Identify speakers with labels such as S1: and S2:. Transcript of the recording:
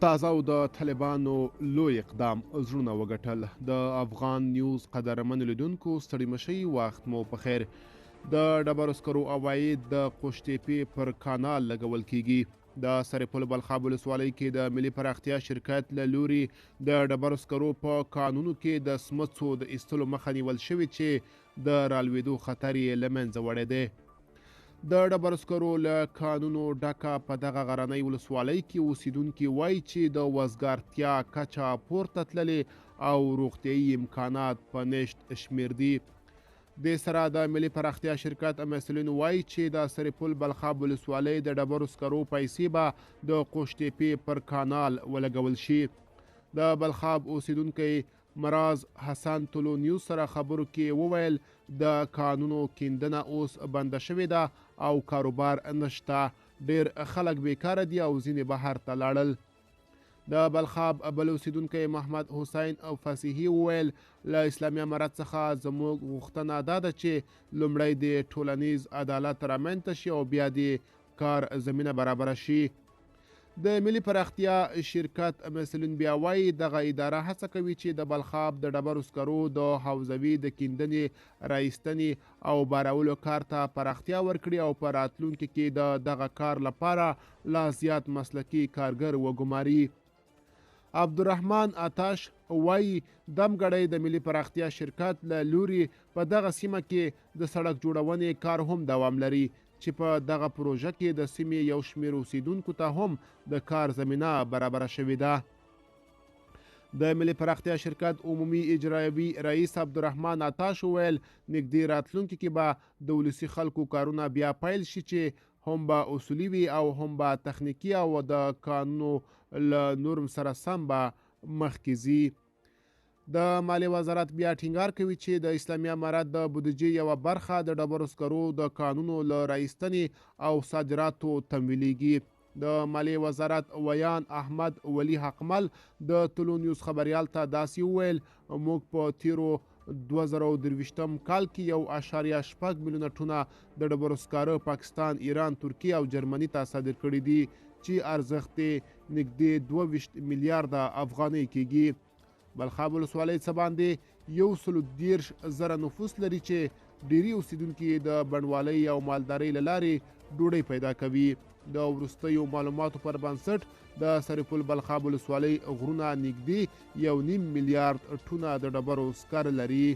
S1: تازه او د طالبانو لوی اقدام زړونه وګټل. د افغان نیوز قدرمن لیدونکو ستړي مشئ، وخت مو په خیر. د ډبرو سکرو عواید د قوشتېپې پر کانال لګول کیږي. د سرپل بلخاب ولسوالۍ کې د ملي پراختیا شرکت له لوري د ډبرو سکرو په کانونو کې د سمڅو د ایستلو مخه نیول شوې چې د رالوېدو خطر یې له منځه وړی دی. د ډبرو سکرو له کانونو ډکه په دغه غرنۍ ولسوالۍ کې اوسیدونکي وایي چې د وزګارتیا کچه پورته تللې او روغتیایي امکانات په نشت شمېر دي. د سره د ملي پراختیا شرکت مسؤلین وایي چې د سرپل بلخاب ولسوالۍ د ډبرو سکرو پیسې به د قوشتېپې پر کانال ولګول شي. د بلخاب اوسیدونکی مراز حسن طلو نیوز سره خبرو کې وویل د کانونو کیندنه اوس بنده شوې ده او کاروبار نشته. ډیر خلک بیکاره دي او ځینې بهر ته لاړل. د بلخاب بل اوسیدونکی محمد حسین او فصیحي وویل له اسلامي امارت څخه زموږ غوښتنه دا ده چې لومړی د ټولنیز عدالت رامنځته شي او بیا د کار زمینه برابره شي. د ملي پراختیا شرکت مسؤلین بیا وایي دغه اداره هڅه کوي چې د بلخاب د ډبرو سکرو د حوزوي د کیندنې رایستنې او بارولو کار ته پراختیا ورکړي او په راتلونکي کې د دغه کار لپاره لا زیات مسلکي کارګر وګماري. عبدالرحمن آتش وایي دمګړی د ملي پراختیا شرکت له لوري په دغه سیمه کې د سړک جوړونې کار هم دوام لري چې په دغه پروژه کې د سیمې یو شمېر اوسیدونکو ته هم د کار زمینه برابره شوې ده. د ملي پراختیا شرکت عمومي اجرایوي رئیس عبدالرحمن آتش وویل نږدې راتلونکي کې به د ولسي خلکو کارونه بیا پیل شي چې هم به اصولي وي او هم به تخنیکي او د قانونو له نورم سره سم به مخکې ځي. د مالیې وزارت بیا ټینګار کوي چې د اسلامي امارت د بودیجې یوه برخه د ډبرو سکرو د کانونو له رایستنې او صادراتو تمویلیږي. د مالیې وزارت ویان احمد ولی حقمل د طلوع نیوز خبریال ته داسې وویل موږ په تیرو 2023 کال کې 1.6 میلیونه ټونه د ډبرو سکاره پاکستان، ایران، ترکیه او جرمني ته صادر کړي دي چې ارزښت یې نږدې 22 میلیارده افغانۍ کیږي. بلخاب ولسوالۍ څه باندې 130,000 نفوس لري چې ډیری اوسیدونکي د بڼوالۍ او مالدارۍ له لارې ډوډۍ پیدا کوي. د وروستیو معلوماتو پر بنسټ د سرپل بلخاب ولسوالۍ غرونه نږدې 1.5 میلیارد ټونه د ډبرو سکاره لري.